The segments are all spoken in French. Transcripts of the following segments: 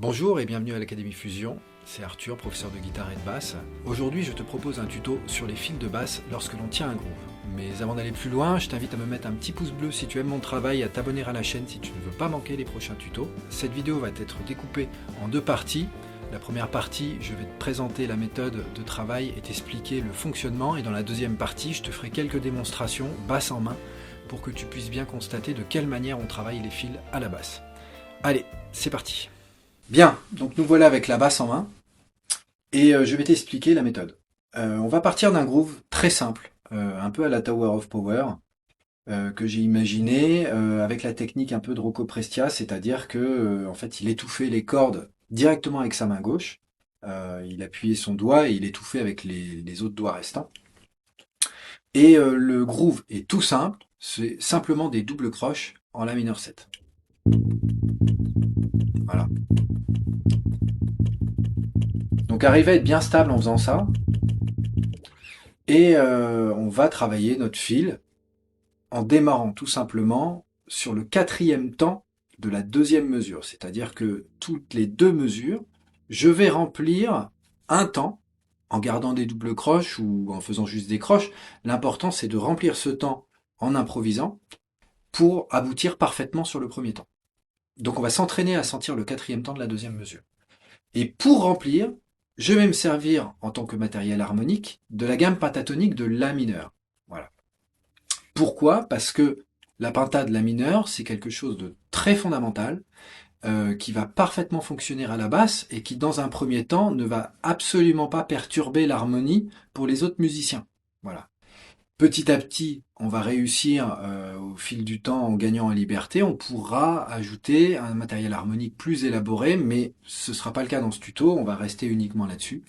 Bonjour et bienvenue à l'Académie Fusion, c'est Arthur, professeur de guitare et de basse. Aujourd'hui je te propose un tuto sur les fils de basse lorsque l'on tient un groove. Mais avant d'aller plus loin, je t'invite à me mettre un petit pouce bleu si tu aimes mon travail, à t'abonner à la chaîne si tu ne veux pas manquer les prochains tutos. Cette vidéo va être découpée en deux parties. La première partie, je vais te présenter la méthode de travail et t'expliquer le fonctionnement. Et dans la deuxième partie, je te ferai quelques démonstrations basse en main pour que tu puisses bien constater de quelle manière on travaille les fils à la basse. Allez, c'est parti! Bien, donc nous voilà avec la basse en main et je vais t'expliquer la méthode. On va partir d'un groove très simple, un peu à la Tower of Power, que j'ai imaginé avec la technique un peu de Rocco Prestia, c'est-à-dire que en fait il étouffait les cordes directement avec sa main gauche, il appuyait son doigt et il étouffait avec les autres doigts restants. Et le groove est tout simple, c'est simplement des doubles croches en La mineur 7. Voilà. Donc arriver à être bien stable en faisant ça. Et on va travailler notre fil en démarrant tout simplement sur le quatrième temps de la deuxième mesure. C'est-à-dire que toutes les deux mesures, je vais remplir un temps en gardant des doubles croches ou en faisant juste des croches. L'important c'est de remplir ce temps en improvisant pour aboutir parfaitement sur le premier temps. Donc on va s'entraîner à sentir le quatrième temps de la deuxième mesure. Et pour remplir, je vais me servir en tant que matériel harmonique de la gamme pentatonique de La mineur. Voilà. Pourquoi? Parce que la penta de La mineur, c'est quelque chose de très fondamental, qui va parfaitement fonctionner à la basse et qui, dans un premier temps, ne va absolument pas perturber l'harmonie pour les autres musiciens. Voilà. Petit à petit, on va réussir au fil du temps en gagnant en liberté. On pourra ajouter un matériel harmonique plus élaboré, mais ce ne sera pas le cas dans ce tuto. On va rester uniquement là-dessus.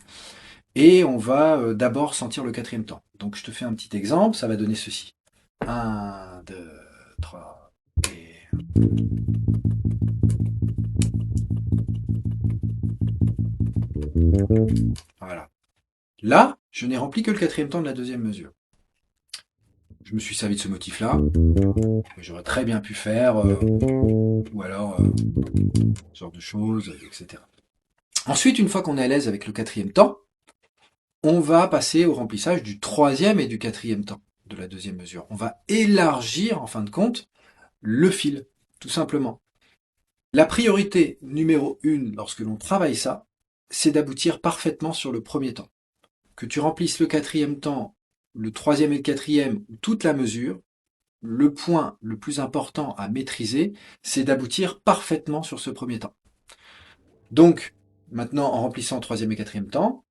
Et on va d'abord sentir le quatrième temps. Donc je te fais un petit exemple, ça va donner ceci. 1, 2, 3, et... Voilà. Là, je n'ai rempli que le quatrième temps de la deuxième mesure. Je me suis servi de ce motif-là, que j'aurais très bien pu faire, ou alors ce genre de choses, etc. Ensuite, une fois qu'on est à l'aise avec le quatrième temps, on va passer au remplissage du troisième et du quatrième temps de la deuxième mesure. On va élargir, en fin de compte, le fil, tout simplement. La priorité numéro 1 lorsque l'on travaille ça, c'est d'aboutir parfaitement sur le premier temps. Que tu remplisses le quatrième temps, le troisième et le quatrième, toute la mesure, le point le plus important à maîtriser, c'est d'aboutir parfaitement sur ce premier temps. Donc, maintenant, en remplissant troisième et quatrième temps,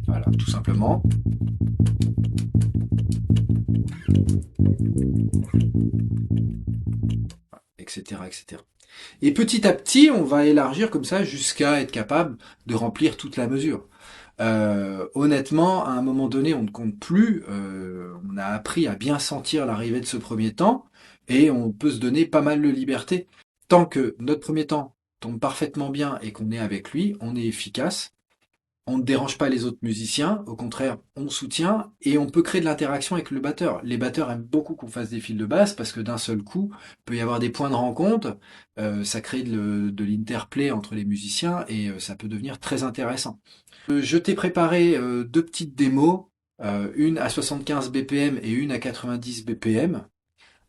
voilà, tout simplement. Etc., etc. Et petit à petit, on va élargir comme ça jusqu'à être capable de remplir toute la mesure. Honnêtement, à un moment donné, on ne compte plus. On a appris à bien sentir l'arrivée de ce premier temps et on peut se donner pas mal de liberté. Tant que notre premier temps tombe parfaitement bien et qu'on est avec lui, on est efficace. On ne dérange pas les autres musiciens, au contraire, on soutient et on peut créer de l'interaction avec le batteur. Les batteurs aiment beaucoup qu'on fasse des fils de basse parce que d'un seul coup, il peut y avoir des points de rencontre, ça crée de l'interplay entre les musiciens et ça peut devenir très intéressant. Je t'ai préparé deux petites démos, une à 75 BPM et une à 90 BPM.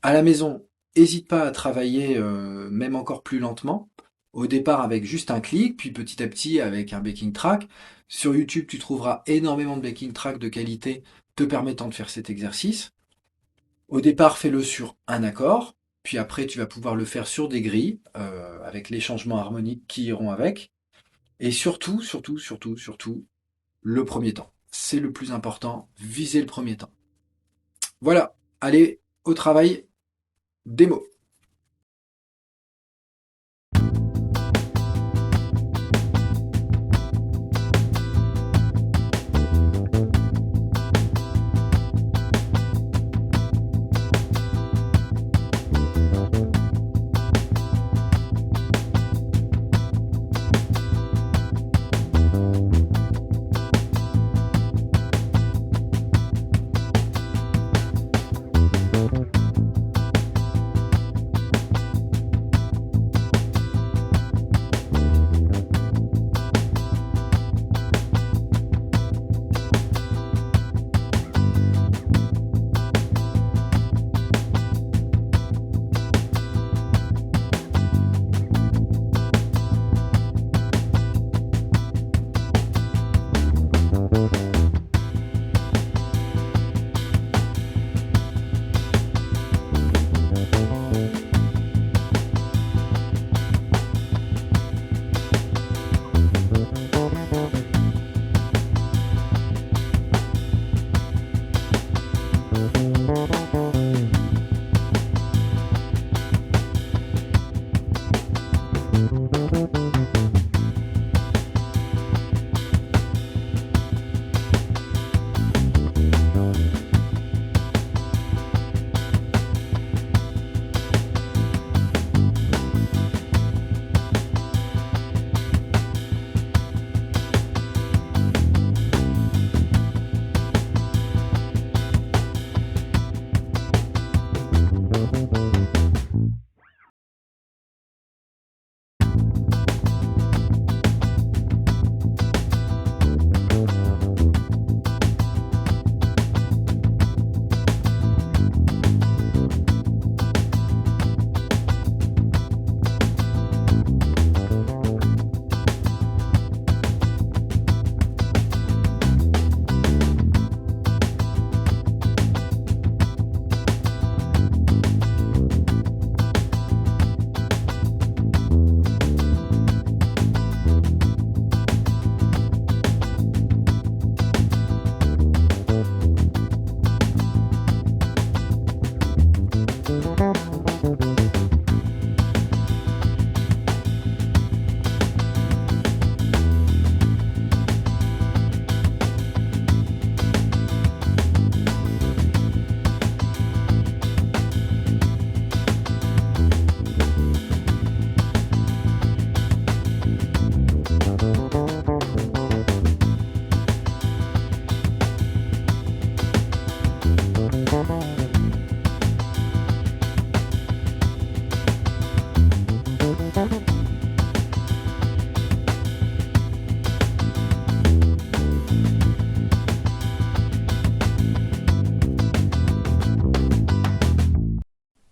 À la maison, n'hésite pas à travailler même encore plus lentement. Au départ avec juste un clic, puis petit à petit avec un backing track. Sur YouTube, tu trouveras énormément de backing track de qualité te permettant de faire cet exercice. Au départ, fais-le sur un accord, puis après tu vas pouvoir le faire sur des grilles, avec les changements harmoniques qui iront avec. Et surtout, le premier temps. C'est le plus important, visez le premier temps. Voilà, allez au travail, démo.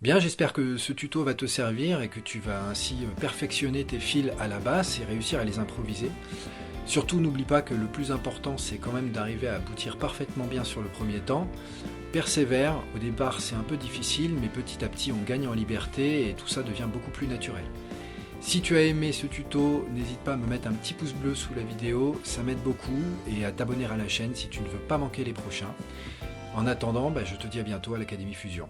Bien, j'espère que ce tuto va te servir et que tu vas ainsi perfectionner tes fils à la basse et réussir à les improviser. Surtout, n'oublie pas que le plus important, c'est quand même d'arriver à aboutir parfaitement bien sur le premier temps. Persévère, au départ c'est un peu difficile, mais petit à petit on gagne en liberté et tout ça devient beaucoup plus naturel. Si tu as aimé ce tuto, n'hésite pas à me mettre un petit pouce bleu sous la vidéo, ça m'aide beaucoup, et à t'abonner à la chaîne si tu ne veux pas manquer les prochains. En attendant, je te dis à bientôt à l'Académie Fusion.